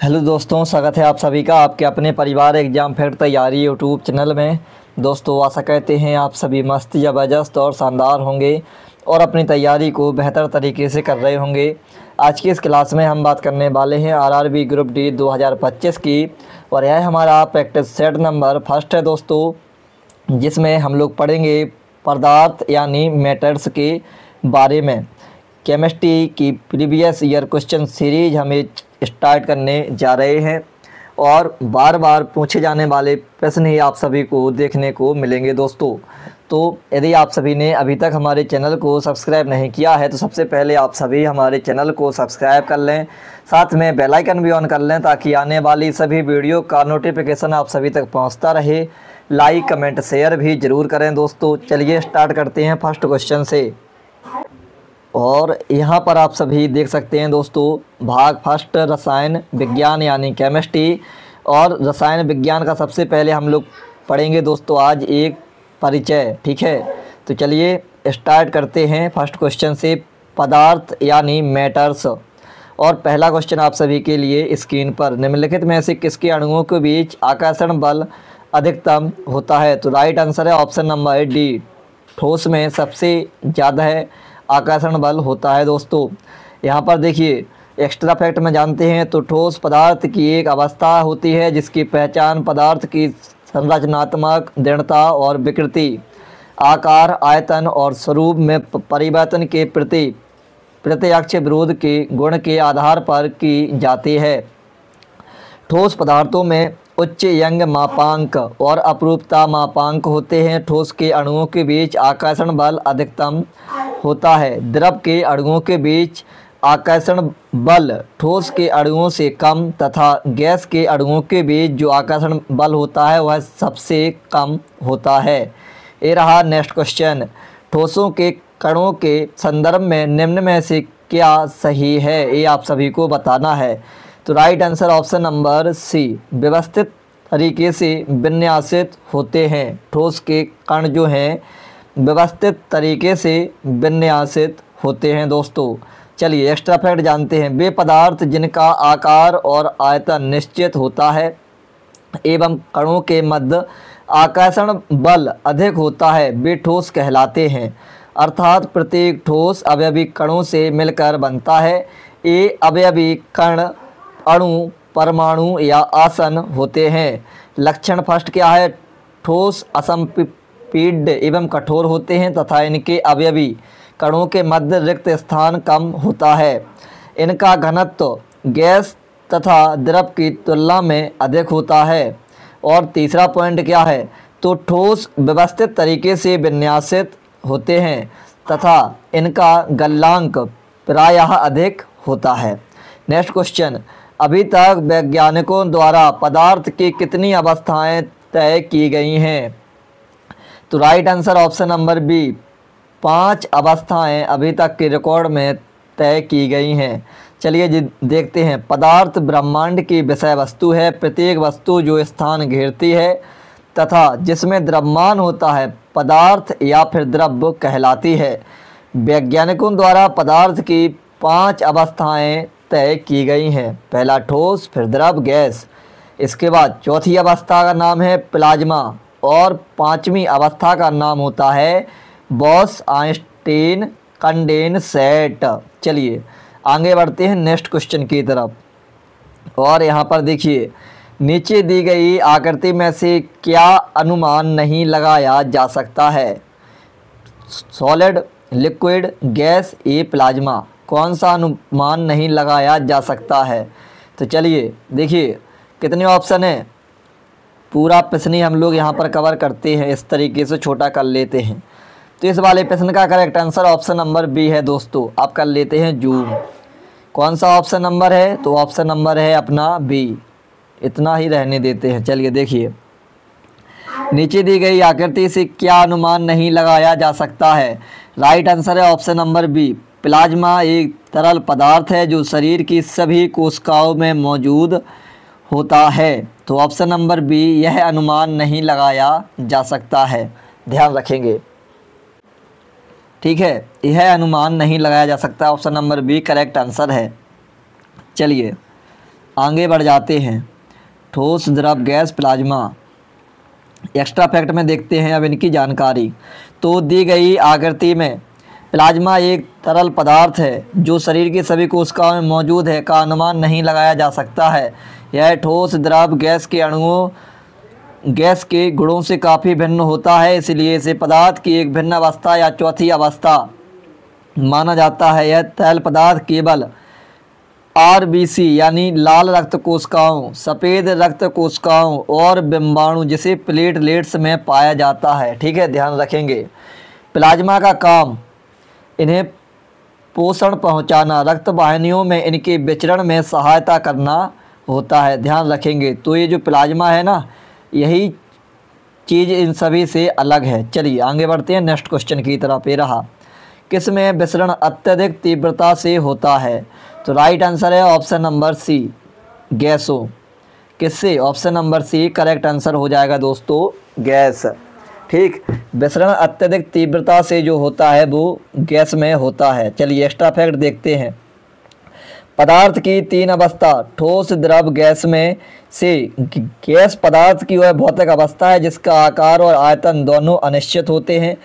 Hello दोस्तों, स्वागत है आप सभी का आपके अपने परिवार एग्ज़ाम फेयर तैयारी यूट्यूब चैनल में। दोस्तों, आशा करते हैं आप सभी मस्त, ज़बरदस्त और शानदार होंगे और अपनी तैयारी को बेहतर तरीके से कर रहे होंगे। आज की इस क्लास में हम बात करने वाले हैं आरआरबी ग्रुप डी 2025 की, और यह हमारा प्रैक्टिस सेट नंबर फर्स्ट है दोस्तों, जिसमें हम लोग पढ़ेंगे पदार्थ यानी मैटर्स के बारे में। केमिस्ट्री की प्रीवियस ईयर क्वेश्चन सीरीज हमें स्टार्ट करने जा रहे हैं और बार बार पूछे जाने वाले प्रश्न ही आप सभी को देखने को मिलेंगे दोस्तों। तो यदि आप सभी ने अभी तक हमारे चैनल को सब्सक्राइब नहीं किया है तो सबसे पहले आप सभी हमारे चैनल को सब्सक्राइब कर लें, साथ में बेल आइकन भी ऑन कर लें ताकि आने वाली सभी वीडियो का नोटिफिकेशन आप सभी तक पहुंचता रहे। लाइक, कमेंट, शेयर भी ज़रूर करें दोस्तों। चलिए स्टार्ट करते हैं फर्स्ट क्वेश्चन से। और यहाँ पर आप सभी देख सकते हैं दोस्तों, भाग फर्स्ट रसायन विज्ञान यानी केमिस्ट्री। और रसायन विज्ञान का सबसे पहले हम लोग पढ़ेंगे दोस्तों आज एक परिचय, ठीक है। तो चलिए स्टार्ट करते हैं फर्स्ट क्वेश्चन से, पदार्थ यानी मैटर्स। और पहला क्वेश्चन आप सभी के लिए स्क्रीन पर, निम्नलिखित में से किसके अणुओं के बीच आकर्षण बल अधिकतम होता है? तो राइट आंसर है ऑप्शन नंबर डी, ठोस में सबसे ज़्यादा है आकर्षण बल होता है दोस्तों। यहाँ पर देखिए एक्स्ट्रा फैक्ट में जानते हैं तो ठोस पदार्थ की एक अवस्था होती है जिसकी पहचान पदार्थ की संरचनात्मक दृढ़ता और विकृति, आकार, आयतन और स्वरूप में परिवर्तन के प्रति प्रत्यक्ष विरोध के गुण के आधार पर की जाती है। ठोस पदार्थों में उच्च यंग मापांक और अपरूपता मापांक होते हैं। ठोस के अणुओं के बीच आकर्षण बल अधिकतम होता है। द्रव के अणुओं के बीच आकर्षण बल ठोस के अणुओं से कम तथा गैस के अणुओं के बीच जो आकर्षण बल होता है वह सबसे कम होता है। ये रहा नेक्स्ट क्वेश्चन, ठोसों के कणों के संदर्भ में निम्न में से क्या सही है? ये आप सभी को बताना है। तो right answer option number C, व्यवस्थित तरीके से विन्यासित होते हैं। ठोस के कण जो हैं व्यवस्थित तरीके से विन्यासित होते हैं दोस्तों। चलिए एक्स्ट्रा फैक्ट जानते हैं, वे पदार्थ जिनका आकार और आयतन निश्चित होता है एवं कणों के मध्य आकर्षण बल अधिक होता है वे ठोस कहलाते हैं। अर्थात प्रत्येक ठोस अवयवी कणों से मिलकर बनता है। ये अवयवी कण अणु, परमाणु या आसन होते हैं। लक्षण फर्स्ट क्या है? ठोस असंपीड्य एवं कठोर होते हैं तथा इनके अवयवी कणों के मध्य रिक्त स्थान कम होता है। इनका घनत्व गैस तथा द्रव की तुलना में अधिक होता है। और तीसरा पॉइंट क्या है? तो ठोस व्यवस्थित तरीके से विन्यासित होते हैं तथा इनका गलनांक प्रायः अधिक होता है। नेक्स्ट क्वेश्चन, अभी तक वैज्ञानिकों द्वारा पदार्थ की कितनी अवस्थाएं तय की गई हैं? तो right answer option number B, 5 अवस्थाएं अभी तक के रिकॉर्ड में तय की गई हैं। चलिए जी देखते हैं, पदार्थ ब्रह्मांड की विषय वस्तु है। प्रत्येक वस्तु जो स्थान घेरती है तथा जिसमें द्रव्यमान होता है पदार्थ या फिर द्रव्य कहलाती है। वैज्ञानिकों द्वारा पदार्थ की 5 अवस्थाएं तय की गई हैं। पहला ठोस, फिर द्रव, गैस। इसके बाद चौथी अवस्था का नाम है प्लाज्मा और 5वीं अवस्था का नाम होता है बॉस-आइंस्टीन कंडेंसेट। चलिए आगे बढ़ते हैं नेक्स्ट क्वेश्चन की तरफ। और यहाँ पर देखिए, नीचे दी गई आकृति में से क्या अनुमान नहीं लगाया जा सकता है? सॉलिड, लिक्विड, गैस, ये प्लाज्मा। कौन सा अनुमान नहीं लगाया जा सकता है? तो चलिए देखिए कितने ऑप्शन हैं, पूरा प्रश्न ही हम लोग यहाँ पर कवर करते हैं, इस तरीके से छोटा कर लेते हैं। तो इस वाले प्रश्न का correct answer option number B है दोस्तों। आप कर लेते हैं जूम। कौन सा ऑप्शन नंबर है? तो ऑप्शन नंबर है अपना बी, इतना ही रहने देते हैं। चलिए देखिए, नीचे दी गई आकृति से क्या अनुमान नहीं लगाया जा सकता है? राइट आंसर है ऑप्शन नंबर बी, प्लाज्मा एक तरल पदार्थ है जो शरीर की सभी कोशिकाओं में मौजूद होता है। तो ऑप्शन नंबर बी, यह अनुमान नहीं लगाया जा सकता है, ध्यान रखेंगे, ठीक है। यह अनुमान नहीं लगाया जा सकता, option number B correct answer है। चलिए आगे बढ़ जाते हैं। ठोस, द्रव, गैस, प्लाज्मा। एक्स्ट्रा फैक्ट में देखते हैं अब इनकी जानकारी। तो दी गई आकृति में प्लाज्मा एक तरल पदार्थ है जो शरीर की सभी कोशिकाओं में मौजूद है का अनुमान नहीं लगाया जा सकता है। यह ठोस, द्रव, गैस के गुणों से काफ़ी भिन्न होता है, इसलिए इसे पदार्थ की एक भिन्न अवस्था या चौथी अवस्था माना जाता है। यह तरल पदार्थ केवल आरबीसी यानी लाल रक्त कोशिकाओं, सफ़ेद रक्त कोशिकाओं और बिंबाणु जिसे प्लेटलेट्स में पाया जाता है। ठीक है, ध्यान रखेंगे। प्लाज्मा का काम इन्हें पोषण पहुंचाना, रक्त वाहिनियों में इनके विचरण में सहायता करना होता है। ध्यान रखेंगे। तो ये जो प्लाज्मा है ना, यही चीज़ इन सभी से अलग है। चलिए आगे बढ़ते हैं नेक्स्ट क्वेश्चन की तरफ। ये रहा, किस में विसरण अत्यधिक तीव्रता से होता है? तो राइट आंसर है ऑप्शन नंबर सी, गैसों। किससे? Option number C correct answer हो जाएगा दोस्तों, गैस। ठीक, विसरण अत्यधिक तीव्रता से जो होता है वो गैस में होता है। चलिए एक्स्ट्रा फैक्ट देखते हैं। पदार्थ की तीन अवस्था ठोस, द्रव, गैस में से गैस पदार्थ की वह भौतिक अवस्था है जिसका आकार और आयतन दोनों अनिश्चित होते हैं।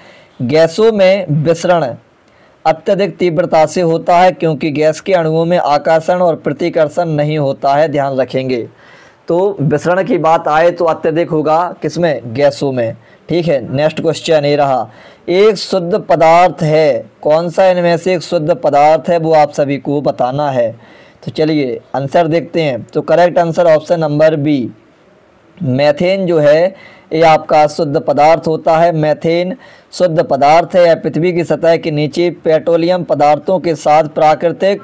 गैसों में विसरण अत्यधिक तीव्रता से होता है क्योंकि गैस के अणुओं में आकर्षण और प्रतिकर्षण नहीं होता है। ध्यान रखेंगे। तो विसरण की बात आए तो अत्यधिक होगा किसमें? गैसों में। ठीक है, नेक्स्ट क्वेश्चन ये रहा, एक शुद्ध पदार्थ है, कौन सा इनमें से एक शुद्ध पदार्थ है वो आप सभी को बताना है। तो चलिए आंसर देखते हैं। तो correct answer option number B, methane जो है ये आपका शुद्ध पदार्थ होता है। मैथेन शुद्ध पदार्थ है। यह पृथ्वी की सतह के नीचे पेट्रोलियम पदार्थों के साथ प्राकृतिक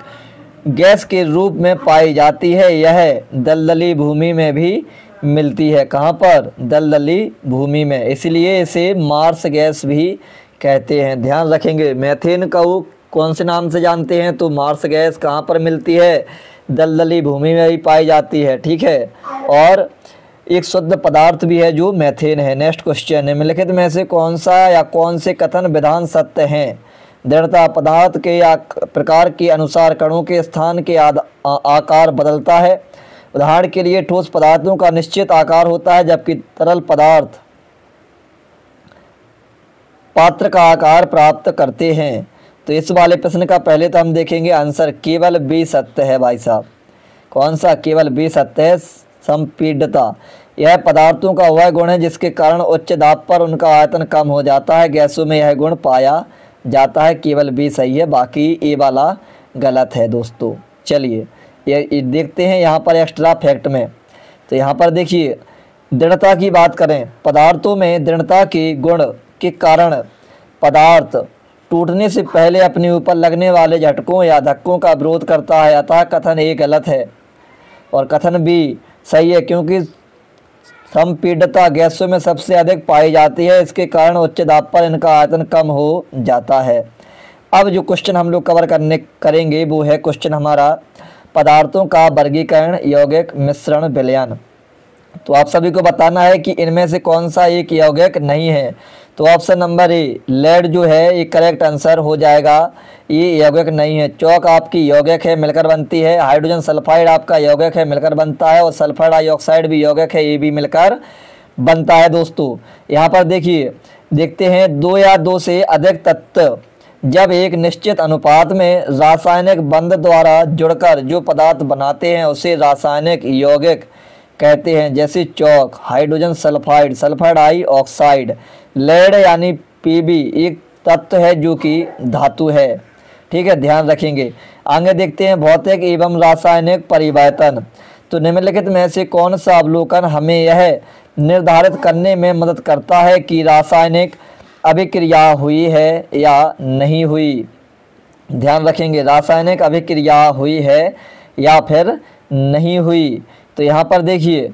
गैस के रूप में पाई जाती है। यह दलदली भूमि में भी मिलती है। कहाँ पर? दलदली भूमि में, इसलिए इसे मार्स गैस भी कहते हैं। ध्यान रखेंगे। मैथेन का वो कौन से नाम से जानते हैं? तो मार्स गैस कहाँ पर मिलती है? दलदली भूमि में ही पाई जाती है। ठीक है, और एक शुद्ध पदार्थ भी है जो मैथेन है। नेक्स्ट क्वेश्चन, निम्नलिखित में से कौन सा या कौन से कथन विधान सत्य हैं? दृढ़ता पदार्थ के या प्रकार के अनुसार कणों के स्थान के आकार बदलता है। उदाहरण के लिए ठोस पदार्थों का निश्चित आकार होता है जबकि तरल पदार्थ पात्र का आकार प्राप्त करते हैं। तो इस वाले प्रश्न का पहले तो हम देखेंगे आंसर, केवल बी सत्य है भाई साहब। कौन सा? केवल बी सत्य है, संपीड्यता। यह पदार्थों का वह गुण है जिसके कारण उच्च दाब पर उनका आयतन कम हो जाता है। गैसों में यह गुण पाया जाता है। केवल बी सही है, बाकी ए वाला गलत है दोस्तों। चलिए ये देखते हैं यहाँ पर एक्स्ट्रा फैक्ट में। तो यहाँ पर देखिए, दृढ़ता की बात करें, पदार्थों में दृढ़ता के गुण के कारण पदार्थ टूटने से पहले अपने ऊपर लगने वाले झटकों या धक्कों का विरोध करता है। अतः कथन ए गलत है और कथन बी सही है क्योंकि संपीड्यता गैसों में सबसे अधिक पाई जाती है। इसके कारण उच्च दाब पर इनका आयतन कम हो जाता है। अब जो क्वेश्चन हम लोग करेंगे वो है क्वेश्चन हमारा पदार्थों का वर्गीकरण, यौगिक, मिश्रण, विलयन। तो आप सभी को बताना है कि इनमें से कौन सा एक यौगिक नहीं है। तो ऑप्शन नंबर ए, लेड जो है ये करेक्ट आंसर हो जाएगा। ये यौगिक नहीं है। चौक आपकी यौगिक है, मिलकर बनती है। हाइड्रोजन सल्फाइड आपका यौगिक है, मिलकर बनता है। और सल्फर डाइऑक्साइड भी यौगिक है, ये भी मिलकर बनता है दोस्तों। यहाँ पर देखिए, देखते हैं दो या दो से अधिक तत्व जब एक निश्चित अनुपात में रासायनिक बंध द्वारा जुड़कर जो पदार्थ बनाते हैं उसे रासायनिक यौगिक कहते हैं। जैसे chalk, hydrogen sulphide, sulphur dioxide. Lead यानी पीबी एक तत्व है जो कि धातु है। ठीक है, ध्यान रखेंगे। आगे देखते हैं भौतिक एवं रासायनिक परिवर्तन। तो निम्नलिखित में से कौन सा अवलोकन हमें यह निर्धारित करने में मदद करता है कि रासायनिक अभिक्रिया हुई है या नहीं हुई? ध्यान रखेंगे, रासायनिक अभिक्रिया हुई है या फिर नहीं हुई। तो यहाँ पर देखिए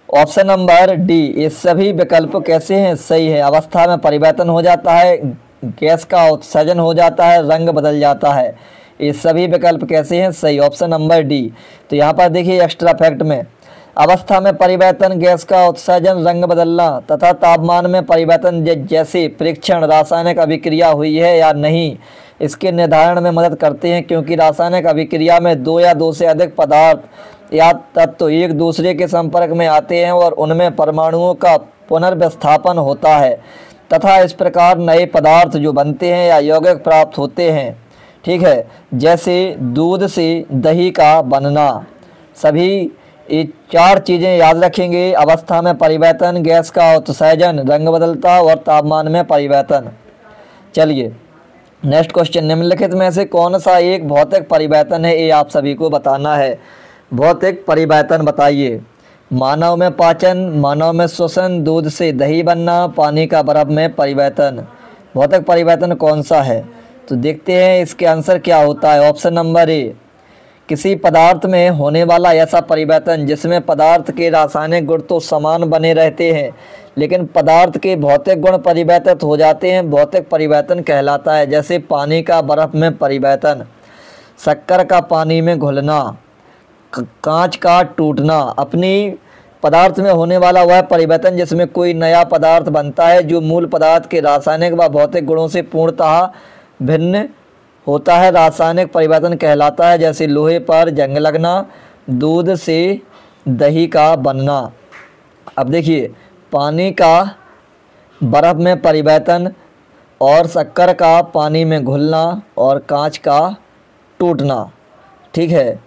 ऑप्शन नंबर डी, ये सभी विकल्प कैसे हैं? सही है। अवस्था में परिवर्तन हो जाता है, गैस का उत्सर्जन हो जाता है, रंग बदल जाता है। ये सभी विकल्प कैसे हैं? सही, ऑप्शन नंबर डी। तो यहाँ पर देखिए एक्स्ट्रा फैक्ट में, अवस्था में परिवर्तन, गैस का उत्सर्जन, रंग बदलना तथा तापमान में परिवर्तन जैसे परीक्षण रासायनिक अभिक्रिया हुई है या नहीं इसके निर्धारण में मदद करते हैं क्योंकि रासायनिक अभिक्रिया में दो या दो से अधिक पदार्थ या तत्व एक दूसरे के संपर्क में आते हैं और उनमें परमाणुओं का पुनर्विस्थापन होता है तथा इस प्रकार नए पदार्थ जो बनते हैं या यौगिक प्राप्त होते हैं। ठीक है, जैसे दूध से दही का बनना। सभी ये 4 चीज़ें याद रखेंगे। अवस्था में परिवर्तन, गैस का उत्सर्जन, रंग बदलता और तापमान में परिवर्तन। चलिए नेक्स्ट क्वेश्चन, निम्नलिखित में से कौन सा एक भौतिक परिवर्तन है, ये आप सभी को बताना है। भौतिक परिवर्तन बताइए। मानव में पाचन, मानव में श्वसन, दूध से दही बनना, पानी का बर्फ में परिवर्तन। भौतिक परिवर्तन कौन सा है? तो देखते हैं इसके आंसर क्या होता है। ऑप्शन नंबर ए, किसी पदार्थ में होने वाला ऐसा परिवर्तन जिसमें पदार्थ के रासायनिक गुण तो समान बने रहते हैं लेकिन पदार्थ के भौतिक गुण परिवर्तित हो जाते हैं, भौतिक परिवर्तन कहलाता है। जैसे पानी का बर्फ में परिवर्तन, शक्कर का पानी में घुलना, कांच का टूटना। अपनी पदार्थ में होने वाला वह परिवर्तन जिसमें कोई नया पदार्थ बनता है जो मूल पदार्थ के रासायनिक व भौतिक गुणों से पूर्णतः भिन्न होता है, रासायनिक परिवर्तन कहलाता है। जैसे लोहे पर जंग लगना, दूध से दही का बनना। अब देखिए, पानी का बर्फ में परिवर्तन और शक्कर का पानी में घुलना और कांच का टूटना। ठीक है,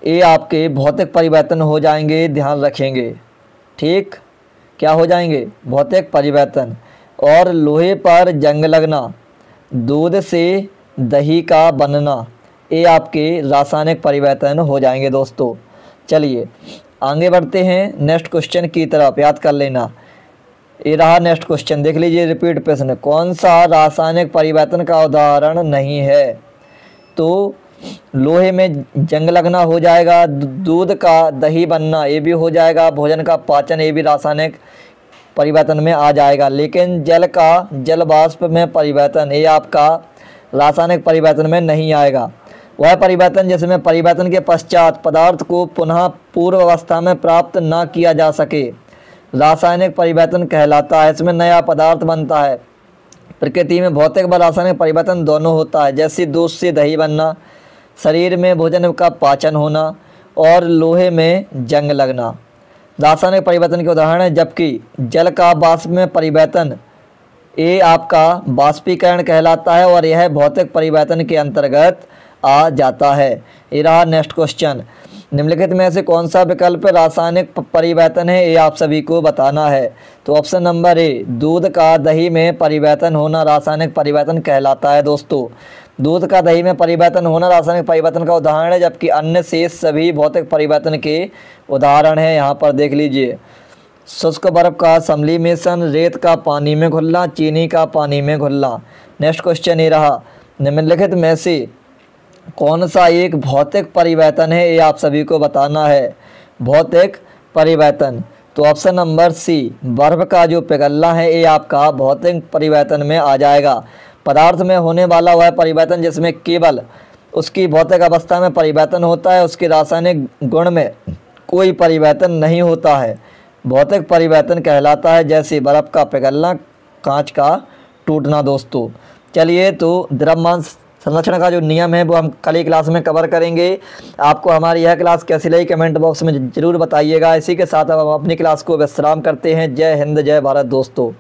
ये आपके भौतिक परिवर्तन हो जाएंगे, ध्यान रखेंगे। ठीक, क्या हो जाएंगे? भौतिक परिवर्तन। और लोहे पर जंग लगना, दूध से दही का बनना, ये आपके रासायनिक परिवर्तन हो जाएंगे दोस्तों। चलिए आगे बढ़ते हैं नेक्स्ट क्वेश्चन की तरफ, याद कर लेना। ये रहा नेक्स्ट क्वेश्चन, देख लीजिए रिपीट प्रश्न। कौन सा रासायनिक परिवर्तन का उदाहरण नहीं है? तो लोहे में जंग लगना हो जाएगा, दूध का दही बनना ये भी हो जाएगा, भोजन का पाचन ये भी रासायनिक परिवर्तन में आ जाएगा। लेकिन जल का जल वाष्प में परिवर्तन ये आपका रासायनिक परिवर्तन में नहीं आएगा। वह परिवर्तन जिसमें परिवर्तन के पश्चात पदार्थ को पुनः पूर्व अवस्था में प्राप्त न किया जा सके, रासायनिक परिवर्तन कहलाता है। इसमें नया पदार्थ बनता है। प्रकृति में भौतिक व रासायनिक परिवर्तन दोनों होता है। जैसे दूध से दही बनना, शरीर में भोजन का पाचन होना और लोहे में जंग लगना रासायनिक परिवर्तन के उदाहरण है। जबकि जल का वाष्प में परिवर्तन ये आपका वाष्पीकरण कहलाता है और यह भौतिक परिवर्तन के अंतर्गत आ जाता है। ये रहा नेक्स्ट क्वेश्चन, निम्नलिखित में से कौन सा विकल्प रासायनिक परिवर्तन है, ये आप सभी को बताना है। तो ऑप्शन नंबर ए, दूध का दही में परिवर्तन होना रासायनिक परिवर्तन कहलाता है दोस्तों। दूध का दही में परिवर्तन होना रासायनिक परिवर्तन का उदाहरण है, जबकि अन्य शेष सभी भौतिक परिवर्तन के उदाहरण हैं। यहाँ पर देख लीजिए, शुष्क बर्फ का सब्लिमेशन, रेत का पानी में घुलना, चीनी का पानी में घुलना। नेक्स्ट क्वेश्चन ये रहा, निम्नलिखित में से कौन सा एक भौतिक परिवर्तन है, ये आप सभी को बताना है। भौतिक परिवर्तन, तो ऑप्शन नंबर सी, बर्फ का जो पिघलना है ये आपका भौतिक परिवर्तन में आ जाएगा। पदार्थ में होने वाला वह परिवर्तन जिसमें केवल उसकी भौतिक अवस्था में परिवर्तन होता है, उसके रासायनिक गुण में कोई परिवर्तन नहीं होता है, भौतिक परिवर्तन कहलाता है। जैसे बर्फ का पिघलना, कांच का टूटना दोस्तों। चलिए, तो द्रव्यमान संरक्षण का जो नियम है वो हम कल की क्लास में कवर करेंगे। आपको हमारी यह क्लास कैसी लगी कमेंट बॉक्स में ज़रूर बताइएगा। इसी के साथ अब हम अपनी क्लास को विश्राम करते हैं। जय हिंद, जय भारत दोस्तों।